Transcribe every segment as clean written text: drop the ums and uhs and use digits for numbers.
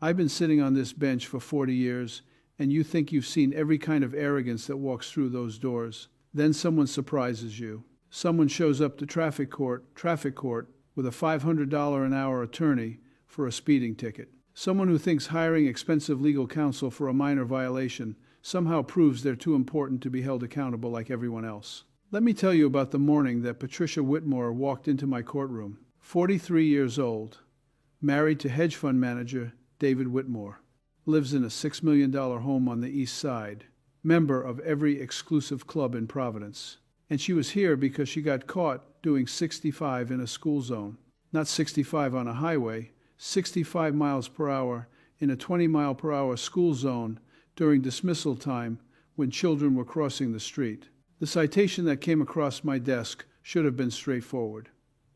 I've been sitting on this bench for 40 years, and you think you've seen every kind of arrogance that walks through those doors. Then someone surprises you. Someone shows up to traffic court with a $500 an hour attorney for a speeding ticket. Someone who thinks hiring expensive legal counsel for a minor violation somehow proves they're too important to be held accountable like everyone else. Let me tell you about the morning that Patricia Whitmore walked into my courtroom. 43 years old, married to hedge fund manager David Whitmore, lives in a $6 million home on the East Side, member of every exclusive club in Providence. And she was here because she got caught doing 65 in a school zone. Not 65 on a highway, 65 miles per hour in a 20-mile-per-hour school zone during dismissal time when children were crossing the street. The citation that came across my desk should have been straightforward.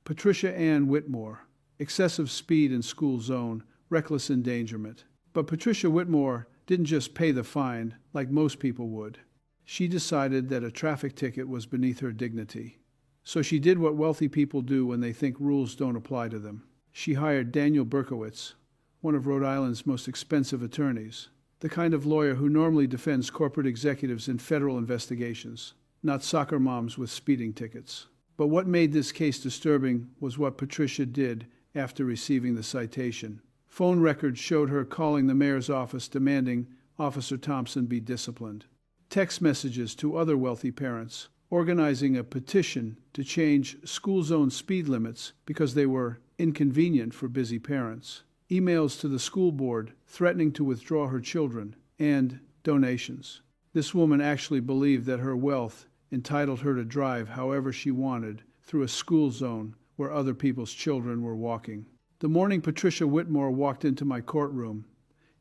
Patricia Anne Whitmore, excessive speed in school zone, reckless endangerment. But Patricia Whitmore didn't just pay the fine like most people would. She decided that a traffic ticket was beneath her dignity. So she did what wealthy people do when they think rules don't apply to them. She hired Daniel Berkowitz, one of Rhode Island's most expensive attorneys, the kind of lawyer who normally defends corporate executives in federal investigations, not soccer moms with speeding tickets. But what made this case disturbing was what Patricia did after receiving the citation. Phone records showed her calling the mayor's office demanding Officer Thompson be disciplined. Text messages to other wealthy parents, organizing a petition to change school zone speed limits because they were inconvenient for busy parents. Emails to the school board threatening to withdraw her children, and donations. This woman actually believed that her wealth entitled her to drive however she wanted through a school zone where other people's children were walking. The morning Patricia Whitmore walked into my courtroom,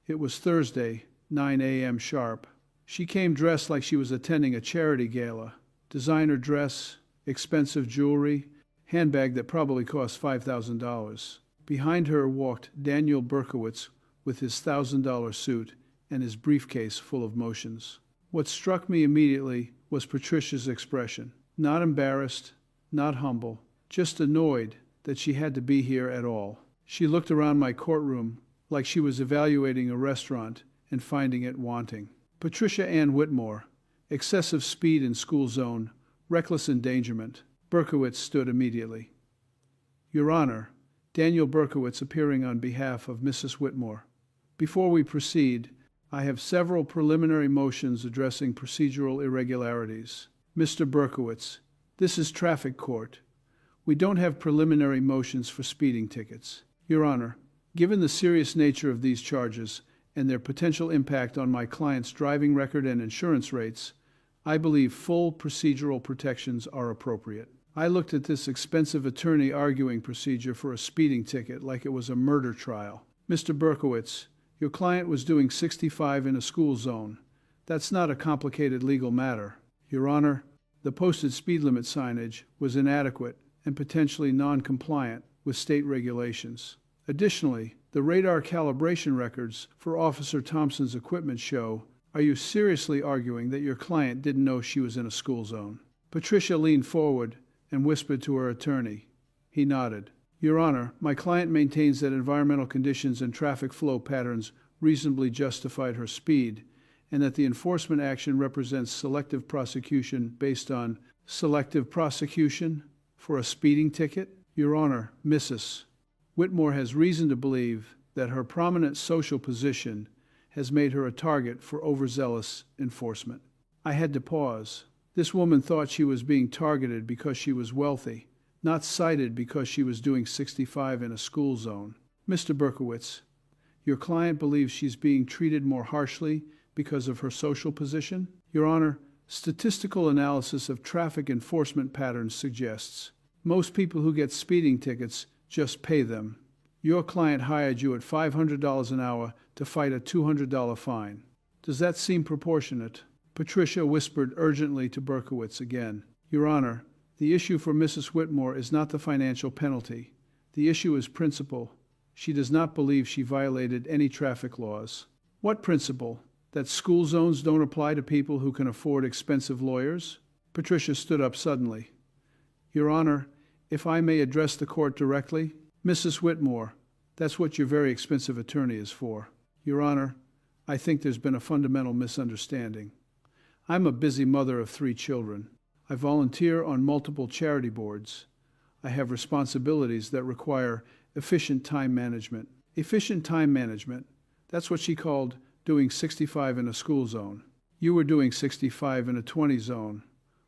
it was Thursday, 9 a.m. sharp. She came dressed like she was attending a charity gala. Designer dress, expensive jewelry, handbag that probably cost $5,000. Behind her walked Daniel Berkowitz with his $1,000 suit and his briefcase full of motions. What struck me immediately was Patricia's expression. Not embarrassed, not humble, just annoyed that she had to be here at all. She looked around my courtroom like she was evaluating a restaurant and finding it wanting. Patricia Anne Whitmore, excessive speed in school zone, reckless endangerment. Berkowitz stood immediately. Your Honor, Daniel Berkowitz appearing on behalf of Mrs. Whitmore. Before we proceed, I have several preliminary motions addressing procedural irregularities. Mr. Berkowitz, this is traffic court. We don't have preliminary motions for speeding tickets. Your Honor, given the serious nature of these charges and their potential impact on my client's driving record and insurance rates, I believe full procedural protections are appropriate. I looked at this expensive attorney arguing procedure for a speeding ticket like it was a murder trial. Mr. Berkowitz, your client was doing 65 in a school zone. That's not a complicated legal matter. Your Honor, the posted speed limit signage was inadequate and potentially non-compliant with state regulations. Additionally, the radar calibration records for Officer Thompson's equipment show, are you seriously arguing that your client didn't know she was in a school zone? Patricia leaned forward and whispered to her attorney. He nodded. Your Honor, my client maintains that environmental conditions and traffic flow patterns reasonably justified her speed, and that the enforcement action represents selective prosecution based on selective prosecution for a speeding ticket? Your Honor, Mrs. Whitmore has reason to believe that her prominent social position has made her a target for overzealous enforcement. I had to pause. This woman thought she was being targeted because she was wealthy, not cited because she was doing 65 in a school zone. Mr. Berkowitz, your client believes she's being treated more harshly because of her social position? Your Honor, statistical analysis of traffic enforcement patterns suggests most people who get speeding tickets just pay them. Your client hired you at $500 an hour to fight a $200 fine. Does that seem proportionate? Patricia whispered urgently to Berkowitz again. Your Honor, the issue for Mrs. Whitmore is not the financial penalty. The issue is principle. She does not believe she violated any traffic laws. What principle? That school zones don't apply to people who can afford expensive lawyers? Patricia stood up suddenly. Your Honor, if I may address the court directly, Mrs. Whitmore, That's what your very expensive attorney is for. Your Honor, I think there's been a fundamental misunderstanding. I'm a busy mother of 3 children. I volunteer on multiple charity boards. I have responsibilities that require efficient time management. Efficient time management. That's what she called doing 65 in a school zone. You were doing 65 in a 20 zone.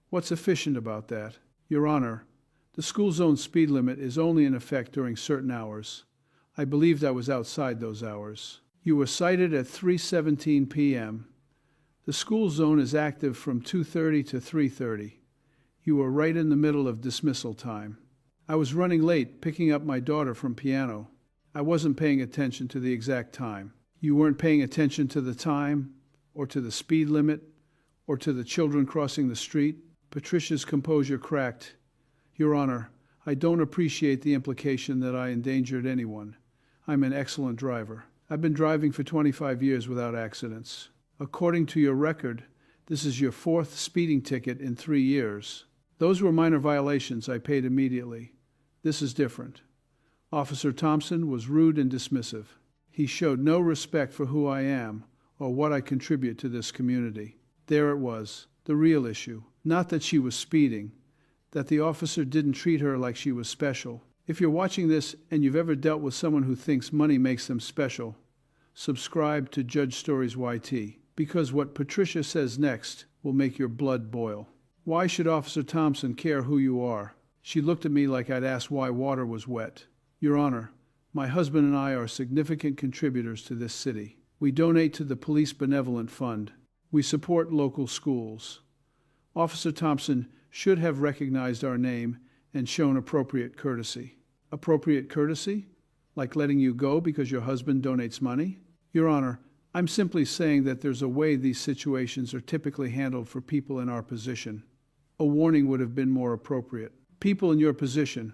What's efficient about that? Your Honor, the school zone speed limit is only in effect during certain hours. I believed I was outside those hours. You were cited at 3:17 p.m. The school zone is active from 2:30 to 3:30. You were right in the middle of dismissal time. I was running late picking up my daughter from piano. I wasn't paying attention to the exact time. You weren't paying attention to the time, or to the speed limit, or to the children crossing the street. Patricia's composure cracked. Your Honor, I don't appreciate the implication that I endangered anyone. I'm an excellent driver. I've been driving for 25 years without accidents. According to your record, this is your 4th speeding ticket in 3 years. Those were minor violations I paid immediately. This is different. Officer Thompson was rude and dismissive. He showed no respect for who I am or what I contribute to this community. There it was, the real issue. Not that she was speeding, that the officer didn't treat her like she was special. If you're watching this and you've ever dealt with someone who thinks money makes them special, subscribe to Judge Stories YT, because what Patricia says next will make your blood boil. Why should Officer Thompson care who you are? She looked at me like I'd asked why water was wet. Your Honor, my husband and I are significant contributors to this city. We donate to the Police Benevolent Fund. We support local schools. Officer Thompson should have recognized our name and shown appropriate courtesy. Appropriate courtesy? Like letting you go because your husband donates money? Your Honor, I'm simply saying that there's a way these situations are typically handled for people in our position. A warning would have been more appropriate. People in your position.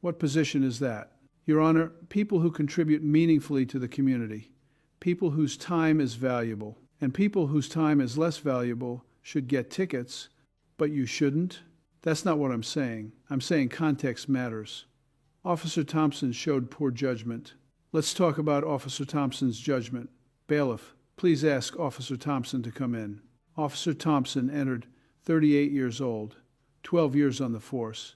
What position is that? Your Honor, people who contribute meaningfully to the community. People whose time is valuable. And people whose time is less valuable should get tickets, but you shouldn't? That's not what I'm saying. I'm saying context matters. Officer Thompson showed poor judgment. Let's talk about Officer Thompson's judgment. Bailiff, please ask Officer Thompson to come in. Officer Thompson entered, 38 years old, 12 years on the force.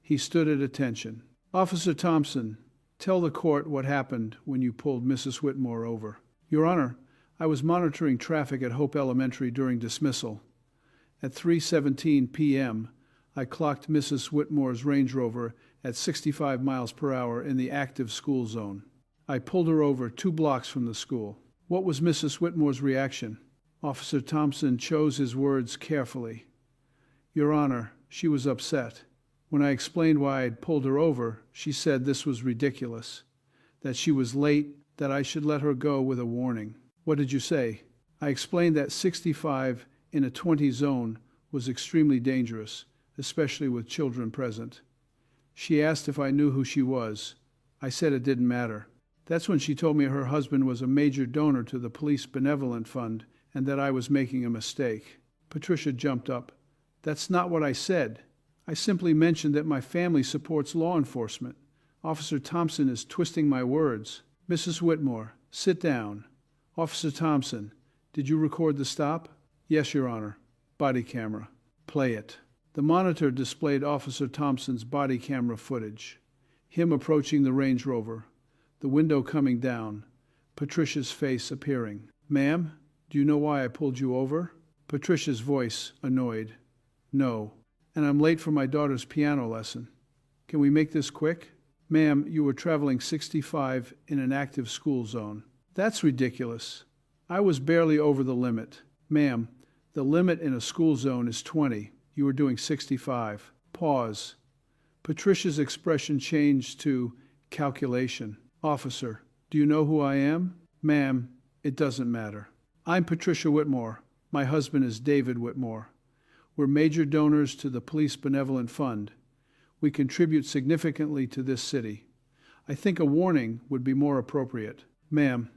He stood at attention. Officer Thompson, tell the court what happened when you pulled Mrs. Whitmore over. Your Honor, I was monitoring traffic at Hope Elementary during dismissal. At 3:17 p.m., I clocked Mrs. Whitmore's Range Rover at 65 miles per hour in the active school zone. I pulled her over 2 blocks from the school. What was Mrs. Whitmore's reaction? Officer Thompson chose his words carefully. Your Honor, she was upset. When I explained why I'd pulled her over, she said this was ridiculous, that she was late, that I should let her go with a warning. What did you say? I explained that 65 in a 20 zone was extremely dangerous, especially with children present. She asked if I knew who she was. I said it didn't matter. That's when she told me her husband was a major donor to the Police Benevolent Fund and that I was making a mistake. Patricia jumped up. That's not what I said. I simply mentioned that my family supports law enforcement. Officer Thompson is twisting my words. Mrs. Whitmore, sit down. Officer Thompson, did you record the stop? Yes, Your Honor. Body camera. Play it. The monitor displayed Officer Thompson's body camera footage. Him approaching the Range Rover. The window coming down. Patricia's face appearing. Ma'am, do you know why I pulled you over? Patricia's voice, annoyed. No. And I'm late for my daughter's piano lesson. Can we make this quick? Ma'am, you were traveling 65 in an active school zone. That's ridiculous. I was barely over the limit. Ma'am, the limit in a school zone is 20. You were doing 65. Pause. Patricia's expression changed to calculation. Officer, do you know who I am? Ma'am, it doesn't matter. I'm Patricia Whitmore. My husband is David Whitmore. We're major donors to the Police Benevolent Fund. We contribute significantly to this city. I think a warning would be more appropriate. Ma'am,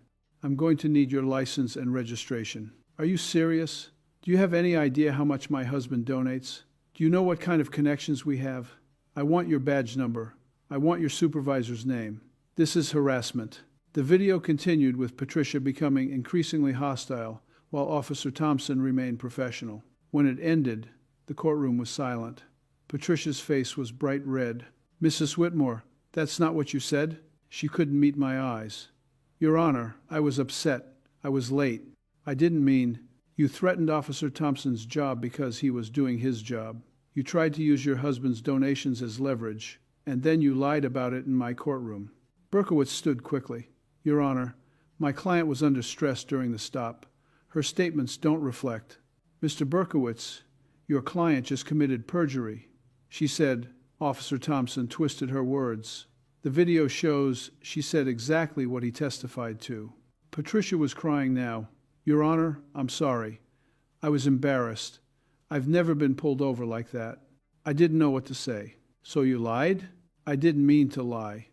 I'm going to need your license and registration. Are you serious? Do you have any idea how much my husband donates? Do you know what kind of connections we have? I want your badge number. I want your supervisor's name. This is harassment. The video continued with Patricia becoming increasingly hostile while Officer Thompson remained professional. When it ended, the courtroom was silent. Patricia's face was bright red. "Mrs. Whitmore, that's not what you said?" She couldn't meet my eyes. "Your Honor, I was upset. I was late. I didn't mean—" "You threatened Officer Thompson's job because he was doing his job. You tried to use your husband's donations as leverage, and then you lied about it in my courtroom." Berkowitz stood quickly. "Your Honor, my client was under stress during the stop. Her statements don't reflect." "Mr. Berkowitz, your client just committed perjury," she said. Officer Thompson twisted her words. "The video shows she said exactly what he testified to." Patricia was crying now. "Your Honor, I'm sorry. I was embarrassed. I've never been pulled over like that. I didn't know what to say." "So you lied?" "I didn't mean to lie.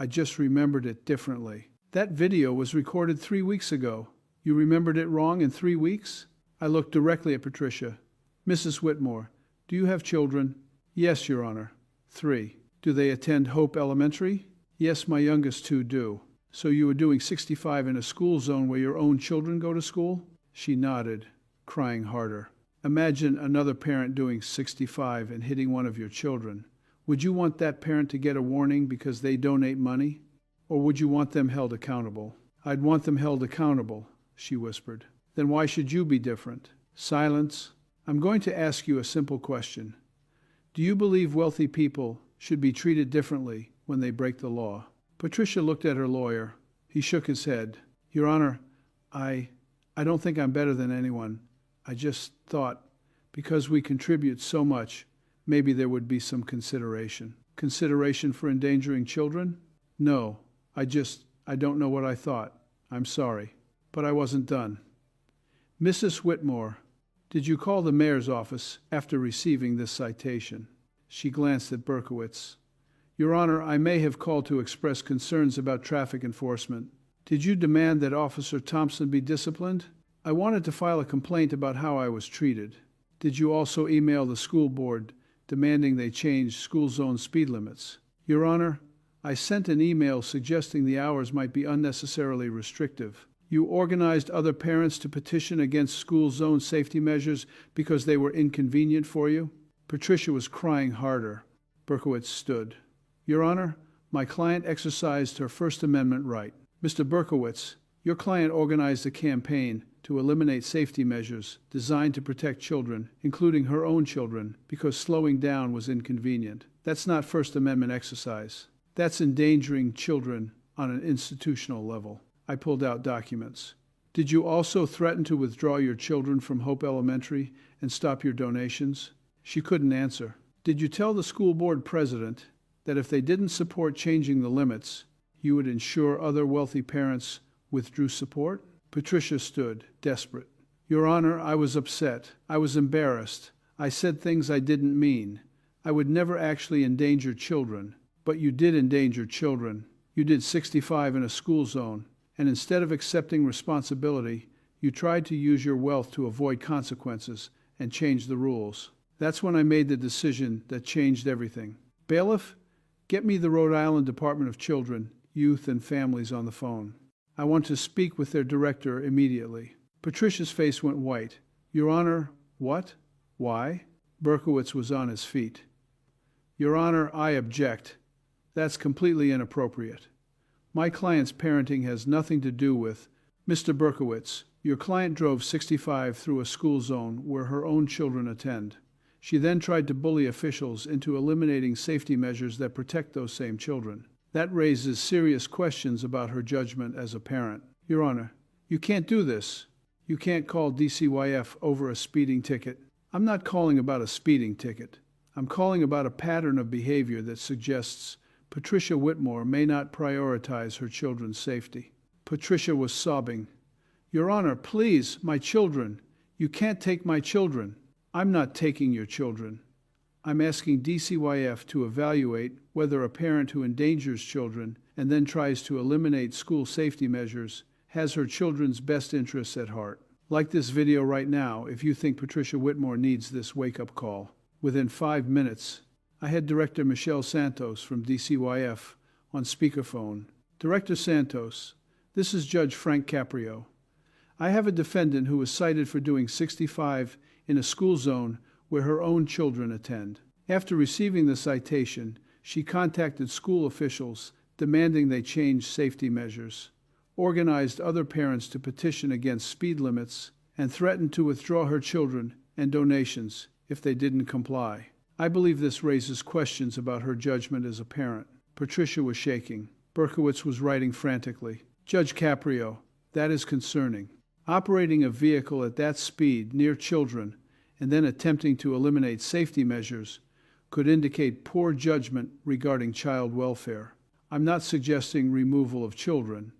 I just remembered it differently." "That video was recorded 3 weeks ago. You remembered it wrong in 3 weeks?" I looked directly at Patricia. "Mrs. Whitmore, do you have children?" "Yes, Your Honor. 3. "Do they attend Hope Elementary?" "Yes, my youngest 2 do." "So you were doing 65 in a school zone where your own children go to school?" She nodded, crying harder. "Imagine another parent doing 65 and hitting one of your children. Would you want that parent to get a warning because they donate money? Or would you want them held accountable?" "I'd want them held accountable," she whispered. "Then why should you be different?" Silence. "I'm going to ask you a simple question. Do you believe wealthy people should be treated differently when they break the law?" Patricia looked at her lawyer. He shook his head. "Your Honor, I don't think I'm better than anyone. I just thought, because we contribute so much, maybe there would be some consideration." "Consideration for endangering children?" "No, I don't know what I thought. I'm sorry. But I wasn't done." "Mrs. Whitmore, did you call the mayor's office after receiving this citation?" She glanced at Berkowitz. "Your Honor, I may have called to express concerns about traffic enforcement." "Did you demand that Officer Thompson be disciplined?" "I wanted to file a complaint about how I was treated." "Did you also email the school board demanding they change school zone speed limits?" "Your Honor, I sent an email suggesting the hours might be unnecessarily restrictive." "You organized other parents to petition against school zone safety measures because they were inconvenient for you?" Patricia was crying harder. Berkowitz stood. "Your Honor, my client exercised her First Amendment right." "Mr. Berkowitz, your client organized a campaign to eliminate safety measures designed to protect children, including her own children, because slowing down was inconvenient. That's not First Amendment exercise. That's endangering children on an institutional level." I pulled out documents. "Did you also threaten to withdraw your children from Hope Elementary and stop your donations?" She couldn't answer. "Did you tell the school board president that if they didn't support changing the limits, you would ensure other wealthy parents withdrew support?" Patricia stood, desperate. "Your Honor, I was upset. I was embarrassed. I said things I didn't mean. I would never actually endanger children. But you did endanger children. You did 65 in a school zone. And instead of accepting responsibility, you tried to use your wealth to avoid consequences and change the rules. That's when I made the decision that changed everything. Bailiff, get me the Rhode Island Department of Children, Youth, and Families on the phone. I want to speak with their director immediately." Patricia's face went white. "Your Honor, what? Why?" Berkowitz was on his feet. "Your Honor, I object. That's completely inappropriate. My client's parenting has nothing to do with—" "Mr. Berkowitz, your client drove 65 through a school zone where her own children attend. She then tried to bully officials into eliminating safety measures that protect those same children. That raises serious questions about her judgment as a parent. Your Honor, you can't do this. You can't call DCYF over a speeding ticket." "I'm not calling about a speeding ticket. I'm calling about a pattern of behavior that suggests Patricia Whitmore may not prioritize her children's safety." Patricia was sobbing. "Your Honor, please, my children. You can't take my children." "I'm not taking your children. I'm asking DCYF to evaluate whether a parent who endangers children and then tries to eliminate school safety measures has her children's best interests at heart. Like this video right now if you think Patricia Whitmore needs this wake-up call." Within 5 minutes, I had Director Michelle Santos from DCYF on speakerphone. Director Santos, this is Judge Frank Caprio. I have a defendant who was cited for doing 65 in a school zone where her own children attend. After receiving the citation, she contacted school officials demanding they change safety measures, organized other parents to petition against speed limits, and threatened to withdraw her children and donations if they didn't comply. I believe this raises questions about her judgment as a parent. Patricia was shaking. Berkowitz was writing frantically. Judge Caprio, that is concerning. Operating a vehicle at that speed near children and then attempting to eliminate safety measures could indicate poor judgment regarding child welfare. I'm not suggesting removal of children,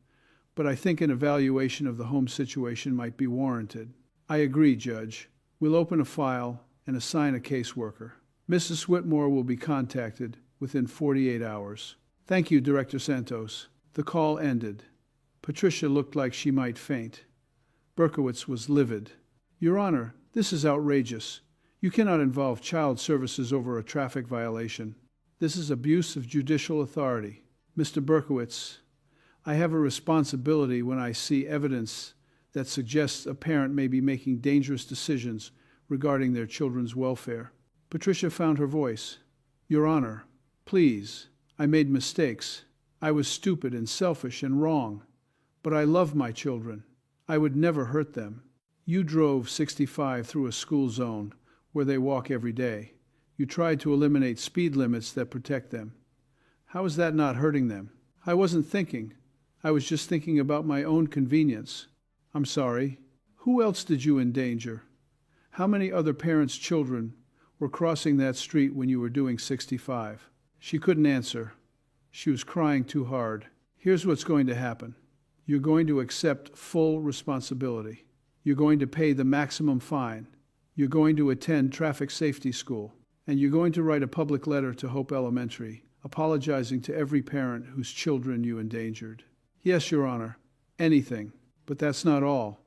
but I think an evaluation of the home situation might be warranted. I agree, Judge. We'll open a file and assign a caseworker. Mrs. Whitmore will be contacted within 48 hours. Thank you, Director Santos. The call ended. Patricia looked like she might faint. Berkowitz was livid. Your Honor, this is outrageous. You cannot involve child services over a traffic violation. This is abuse of judicial authority. Mr. Berkowitz, I have a responsibility when I see evidence that suggests a parent may be making dangerous decisions regarding their children's welfare. Patricia found her voice. Your Honor, please, I made mistakes. I was stupid and selfish and wrong, but I love my children. I would never hurt them. You drove 65 through a school zone where they walk every day. You tried to eliminate speed limits that protect them. How is that not hurting them? I wasn't thinking. I was just thinking about my own convenience. I'm sorry. Who else did you endanger? How many other parents' children were crossing that street when you were doing 65? She couldn't answer. She was crying too hard. Here's what's going to happen. You're going to accept full responsibility. You're going to pay the maximum fine. You're going to attend traffic safety school. And you're going to write a public letter to Hope Elementary, apologizing to every parent whose children you endangered. Yes, Your Honor, anything. But that's not all.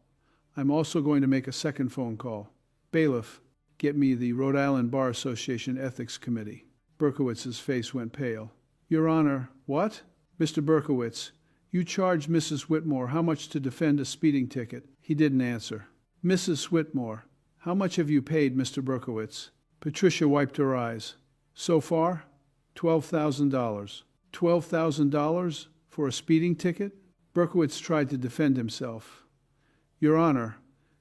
I'm also going to make a second phone call. Bailiff, get me the Rhode Island Bar Association Ethics Committee. Berkowitz's face went pale. Your Honor, what? Mr. Berkowitz, you charged Mrs. Whitmore how much to defend a speeding ticket. He didn't answer. Mrs. Whitmore, how much have you paid Mr. Berkowitz? Patricia wiped her eyes. So far, $12,000. $12,000 for a speeding ticket? Berkowitz tried to defend himself. Your Honor,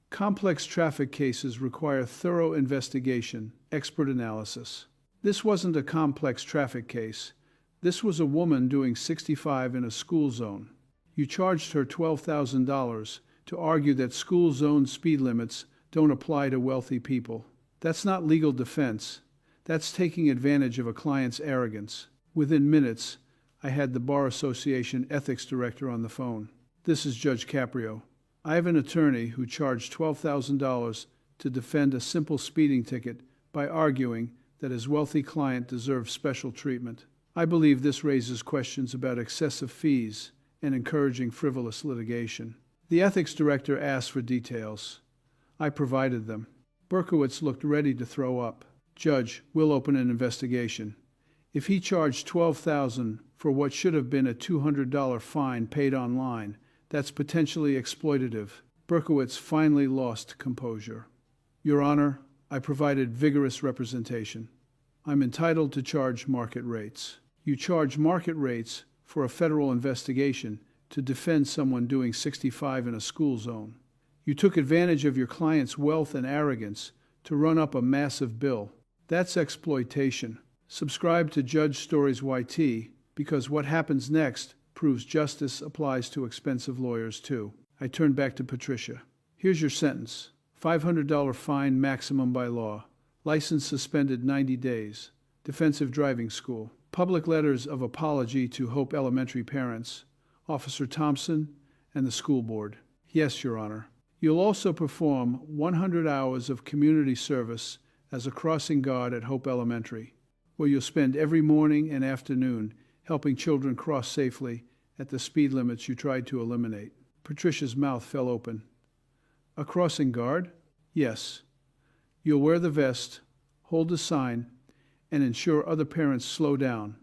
complex traffic cases require thorough investigation, expert analysis. This wasn't a complex traffic case. This was a woman doing 65 in a school zone. You charged her $12,000 to argue that school zone speed limits don't apply to wealthy people. That's not legal defense. That's taking advantage of a client's arrogance. Within minutes, I had the Bar Association Ethics Director on the phone. This is Judge Caprio. I have an attorney who charged $12,000 to defend a simple speeding ticket by arguing that his wealthy client deserves special treatment. I believe this raises questions about excessive fees and encouraging frivolous litigation. The ethics director asked for details. I provided them. Berkowitz looked ready to throw up. Judge, we'll open an investigation. If he charged $12,000 for what should have been a $200 fine paid online, that's potentially exploitative. Berkowitz finally lost composure. Your Honor, I provided vigorous representation. I'm entitled to charge market rates. You charge market rates for a federal investigation to defend someone doing 65 in a school zone. You took advantage of your client's wealth and arrogance to run up a massive bill. That's exploitation. Subscribe to Judge Stories YT because what happens next proves justice applies to expensive lawyers too. I turned back to Patricia. Here's your sentence. $500 fine maximum by law. License suspended 90 days. Defensive driving school. Public letters of apology to Hope Elementary parents, Officer Thompson, and the school board. Yes, Your Honor. You'll also perform 100 hours of community service as a crossing guard at Hope Elementary, where you'll spend every morning and afternoon helping children cross safely at the speed limits you tried to eliminate. Patricia's mouth fell open. A crossing guard? Yes. You'll wear the vest, hold the sign, and ensure other parents slow down.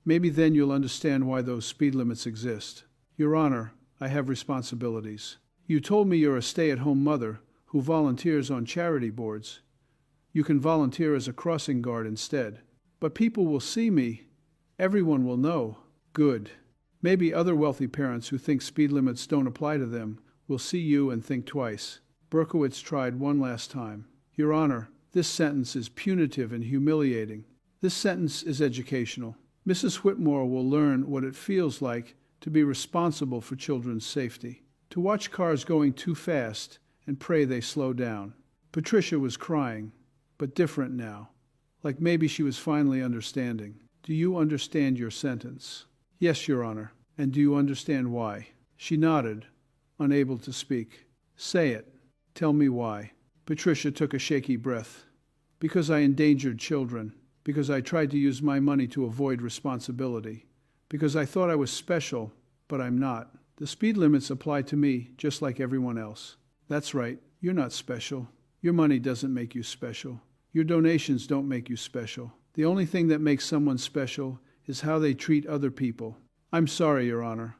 Maybe then you'll understand why those speed limits exist. Your Honor, I have responsibilities. You told me you're a stay-at-home mother who volunteers on charity boards. You can volunteer as a crossing guard instead. But people will see me. Everyone will know. Good. Maybe other wealthy parents who think speed limits don't apply to them will see you and think twice. Berkowitz tried one last time. Your Honor, this sentence is punitive and humiliating. This sentence is educational. Mrs. Whitmore will learn what it feels like to be responsible for children's safety, to watch cars going too fast and pray they slow down. Patricia was crying, but different now, like maybe she was finally understanding. Do you understand your sentence? Yes, Your Honor. And do you understand why? She nodded, unable to speak. Say it. Tell me why. Patricia took a shaky breath. Because I endangered children. Because I tried to use my money to avoid responsibility. Because I thought I was special, but I'm not. The speed limits apply to me just like everyone else. That's right. You're not special. Your money doesn't make you special. Your donations don't make you special. The only thing that makes someone special is how they treat other people. I'm sorry, Your Honor.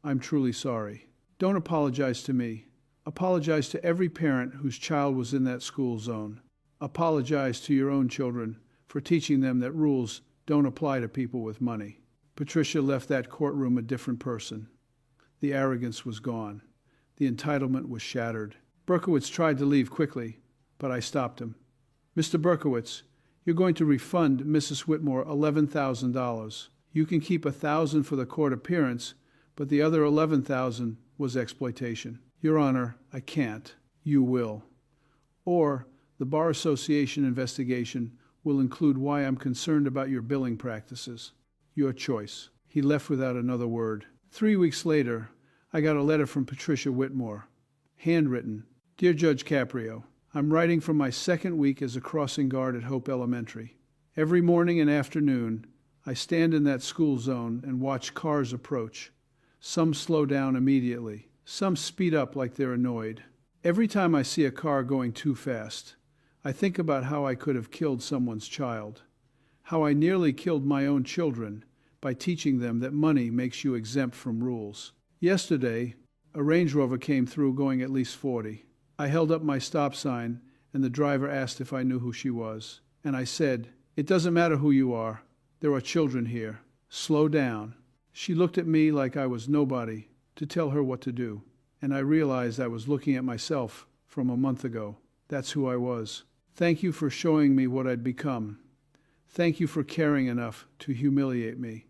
I'm truly sorry. Don't apologize to me. Apologize to every parent whose child was in that school zone. Apologize to your own children for teaching them that rules don't apply to people with money. Patricia left that courtroom a different person. The arrogance was gone. The entitlement was shattered. Berkowitz tried to leave quickly, but I stopped him. Mr. Berkowitz, you're going to refund Mrs. Whitmore $11,000. You can keep $1,000 for the court appearance, but the other $11,000 was exploitation. Your Honor, I can't. You will. Or the Bar Association investigation will include why I'm concerned about your billing practices. Your choice. He left without another word. 3 weeks later, I got a letter from Patricia Whitmore. Handwritten. Dear Judge Caprio, I'm writing from my second week as a crossing guard at Hope Elementary. Every morning and afternoon, I stand in that school zone and watch cars approach. Some slow down immediately. Some speed up like they're annoyed. Every time I see a car going too fast, I think about how I could have killed someone's child. How I nearly killed my own children by teaching them that money makes you exempt from rules. Yesterday, a Range Rover came through going at least 40. I held up my stop sign and the driver asked if I knew who she was. And I said, "It doesn't matter who you are. There are children here. Slow down." She looked at me like I was nobody to tell her what to do. And I realized I was looking at myself from a month ago. That's who I was. Thank you for showing me what I'd become. Thank you for caring enough to humiliate me,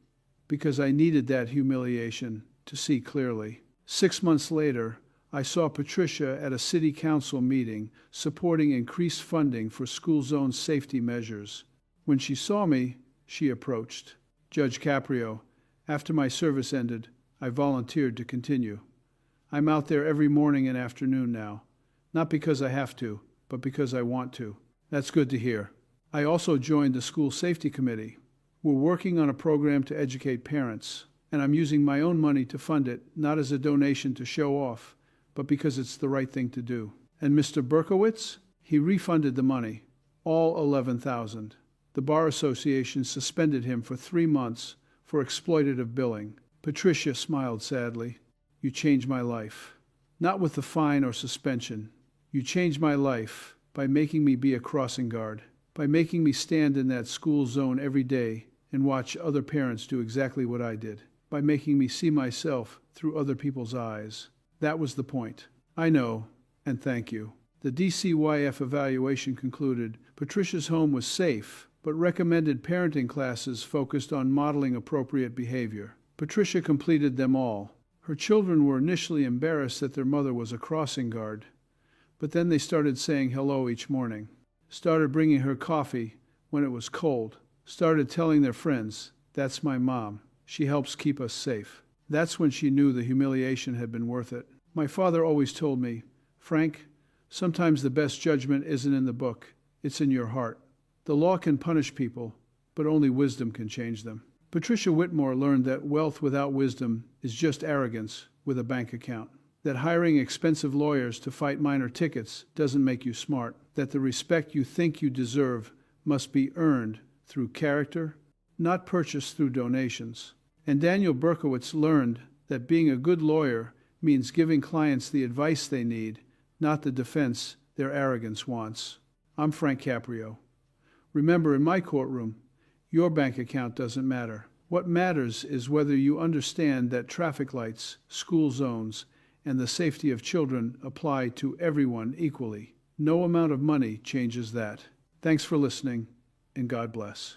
because I needed that humiliation to see clearly. 6 months later, I saw Patricia at a city council meeting supporting increased funding for school zone safety measures. When she saw me, she approached. Judge Caprio, after my service ended, I volunteered to continue. I'm out there every morning and afternoon now, not because I have to, but because I want to. That's good to hear. I also joined the school safety committee. We're working on a program to educate parents, and I'm using my own money to fund it, not as a donation to show off, but because it's the right thing to do. And Mr. Berkowitz, he refunded the money, all $11,000. The Bar Association suspended him for 3 months for exploitative billing. Patricia smiled sadly. You changed my life. Not with the fine or suspension. You changed my life by making me be a crossing guard, by making me stand in that school zone every day and watch other parents do exactly what I did, by making me see myself through other people's eyes. That was the point. I know, and thank you. The DCYF evaluation concluded Patricia's home was safe, but recommended parenting classes focused on modeling appropriate behavior. Patricia completed them all. Her children were initially embarrassed that their mother was a crossing guard, but then they started saying hello each morning, started bringing her coffee when it was cold, started telling their friends, "That's my mom. She helps keep us safe." That's when she knew the humiliation had been worth it. My father always told me, "Frank, sometimes the best judgment isn't in the book, it's in your heart. The law can punish people, but only wisdom can change them." Patricia Whitmore learned that wealth without wisdom is just arrogance with a bank account. That hiring expensive lawyers to fight minor tickets doesn't make you smart. That the respect you think you deserve must be earned through character, not purchased through donations. And Daniel Berkowitz learned that being a good lawyer means giving clients the advice they need, not the defense their arrogance wants. I'm Frank Caprio. Remember, in my courtroom, your bank account doesn't matter. What matters is whether you understand that traffic lights, school zones, and the safety of children apply to everyone equally. No amount of money changes that. Thanks for listening, and God bless.